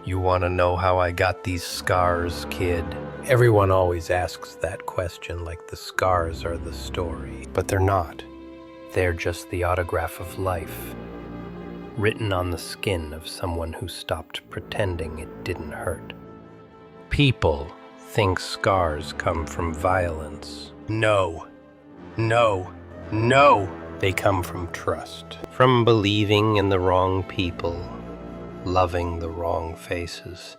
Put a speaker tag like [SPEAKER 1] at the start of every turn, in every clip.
[SPEAKER 1] You want to know how I got these scars, kid? Everyone always asks that question like the scars are the story, but they're not. They're just the autograph of life, written on the skin of someone who stopped pretending it didn't hurt. People think scars come from violence. No, no, no! They come from trust, from believing in the wrong people, loving the wrong faces,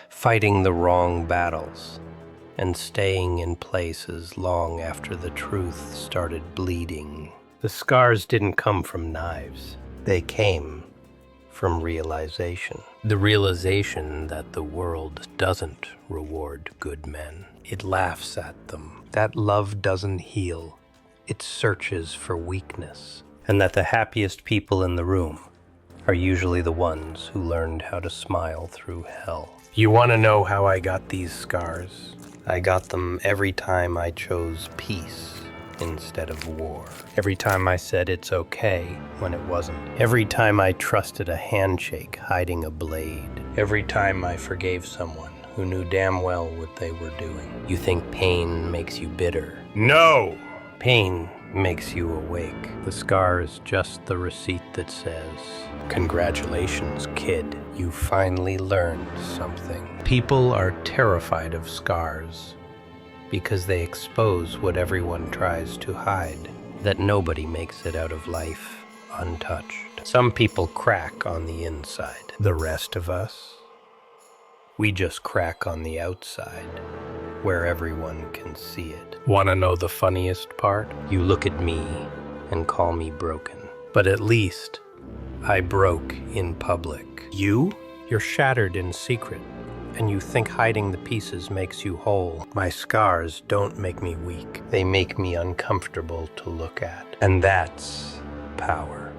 [SPEAKER 1] fighting the wrong battles, and staying in places long after the truth started bleeding. The scars didn't come from knives. They came from realization. The realization that the world doesn't reward good men. It laughs at them. That love doesn't heal. It searches for weakness. And that the happiest people in the room are usually the ones who learned how to smile through hell. You want to know how I got these scars? I got them every time I chose peace instead of war. Every time I said it's okay when it wasn't. Every time I trusted a handshake hiding a blade. Every time I forgave someone who knew damn well what they were doing. You think pain makes you bitter? No! Pain makes you awake. The scar is just the receipt that says, congratulations, kid. You finally learned something. People are terrified of scars because they expose what everyone tries to hide, that nobody makes it out of life untouched. Some people crack on the inside. The rest of us, we just crack on the outside, where everyone can see it. Wanna know the funniest part? You look at me and call me broken. But at least I broke in public. You? You're shattered in secret, and you think hiding the pieces makes you whole. My scars don't make me weak. They make me uncomfortable to look at. And that's power.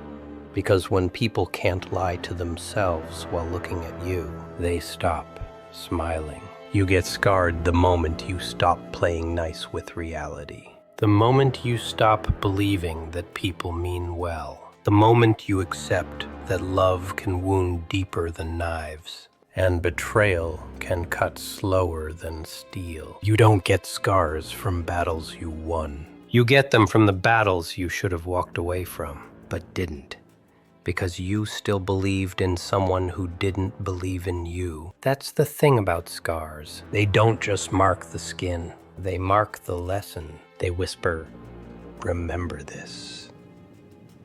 [SPEAKER 1] Because when people can't lie to themselves while looking at you, they stop smiling. You get scarred the moment you stop playing nice with reality. The moment you stop believing that people mean well. The moment you accept that love can wound deeper than knives, and betrayal can cut slower than steel. You don't get scars from battles you won. You get them from the battles you should have walked away from, but didn't. Because you still believed in someone who didn't believe in you. That's the thing about scars. They don't just mark the skin. They mark the lesson. They whisper, remember this.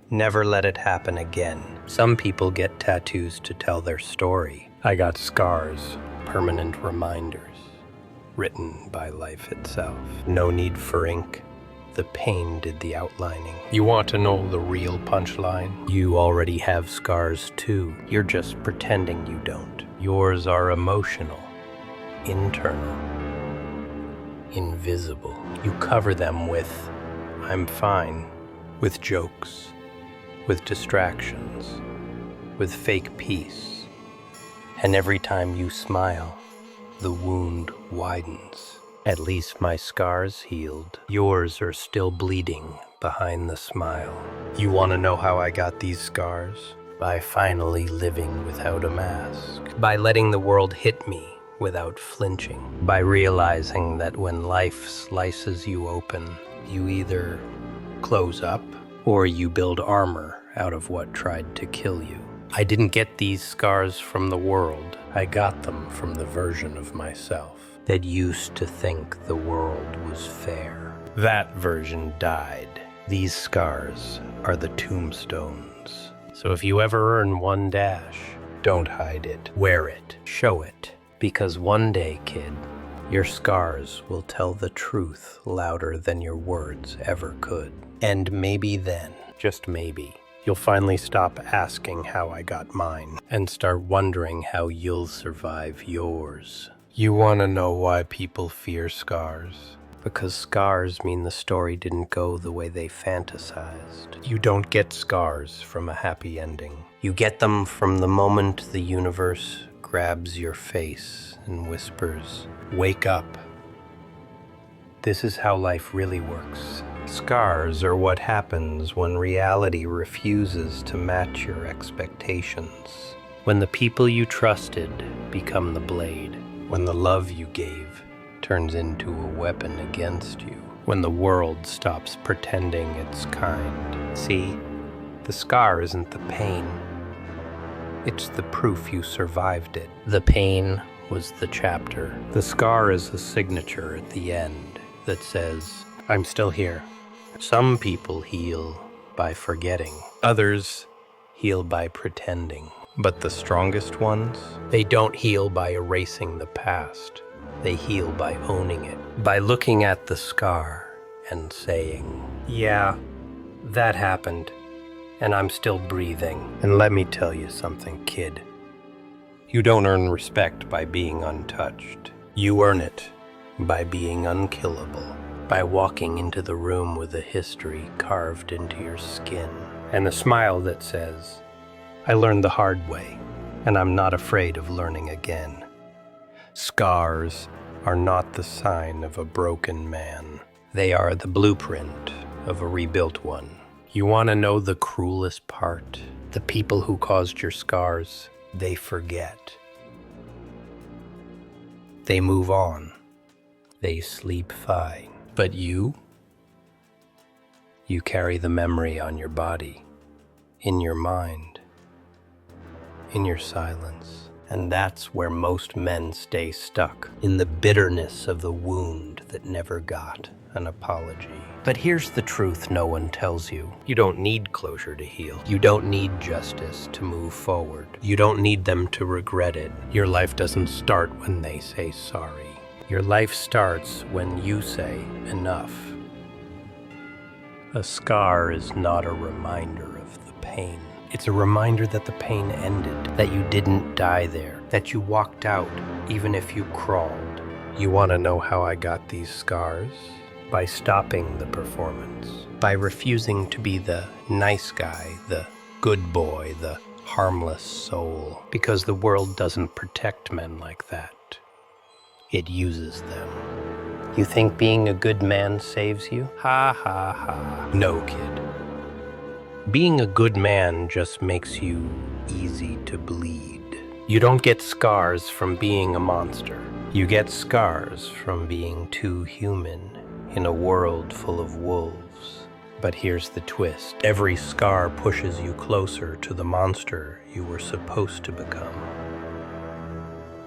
[SPEAKER 1] Never let it happen again. Some people get tattoos to tell their story. I got scars, permanent reminders, written by life itself. No need for ink. The pain did the outlining. You want to know the real punchline? You already have scars too. You're just pretending you don't. Yours are emotional, internal, invisible. You cover them with, I'm fine, with jokes, with distractions, with fake peace. And every time you smile, the wound widens. At least my scars healed. Yours are still bleeding behind the smile. You want to know how I got these scars? By finally living without a mask. By letting the world hit me without flinching. By realizing that when life slices you open, you either close up or you build armor out of what tried to kill you. I didn't get these scars from the world. I got them from the version of myself that used to think the world was fair. That version died. These scars are the tombstones. So if you ever earn one dash, don't hide it. Wear it. Show it. Because one day, kid, your scars will tell the truth louder than your words ever could. And maybe then, just maybe, you'll finally stop asking how I got mine and start wondering how you'll survive yours. You want to know why people fear scars? Because scars mean the story didn't go the way they fantasized. You don't get scars from a happy ending. You get them from the moment the universe grabs your face and whispers, wake up. This is how life really works. Scars are what happens when reality refuses to match your expectations. When the people you trusted become the blade. When the love you gave turns into a weapon against you. When the world stops pretending it's kind. See, the scar isn't the pain. It's the proof you survived it. The pain was the chapter. The scar is the signature at the end that says, I'm still here. Some people heal by forgetting. Others heal by pretending. But the strongest ones, they don't heal by erasing the past. They heal by owning it. By looking at the scar and saying, yeah, that happened, and I'm still breathing. And let me tell you something, kid. You don't earn respect by being untouched. You earn it by being unkillable. By walking into the room with a history carved into your skin. And a smile that says, I learned the hard way, and I'm not afraid of learning again. Scars are not the sign of a broken man. They are the blueprint of a rebuilt one. You want to know the cruelest part? The people who caused your scars, they forget. They move on. They sleep fine. But you carry the memory on your body, in your mind, in your silence. And that's where most men stay stuck, in the bitterness of the wound that never got an apology. But here's the truth no one tells you. You don't need closure to heal. You don't need justice to move forward. You don't need them to regret it. Your life doesn't start when they say sorry. Your life starts when you say enough. A scar is not a reminder of the pain. It's a reminder that the pain ended, that you didn't die there, that you walked out even if you crawled. You want to know how I got these scars? By stopping the performance, by refusing to be the nice guy, the good boy, the harmless soul, because the world doesn't protect men like that. It uses them. You think being a good man saves you? Ha ha ha. No, kid. Being a good man just makes you easy to bleed. You don't get scars from being a monster. You get scars from being too human in a world full of wolves. But here's the twist. Every scar pushes you closer to the monster you were supposed to become.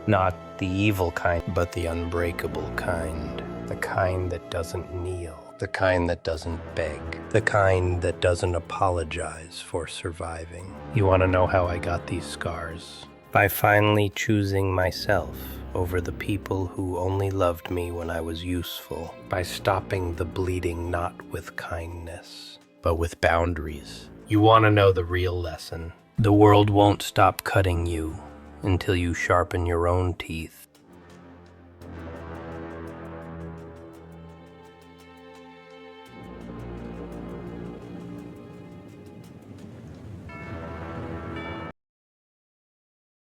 [SPEAKER 1] Not the evil kind, but the unbreakable kind. The kind that doesn't kneel. The kind that doesn't beg. The kind that doesn't apologize for surviving. You want to know how I got these scars? By finally choosing myself over the people who only loved me when I was useful. By stopping the bleeding not with kindness, but with boundaries. You want to know the real lesson? The world won't stop cutting you until you sharpen your own teeth.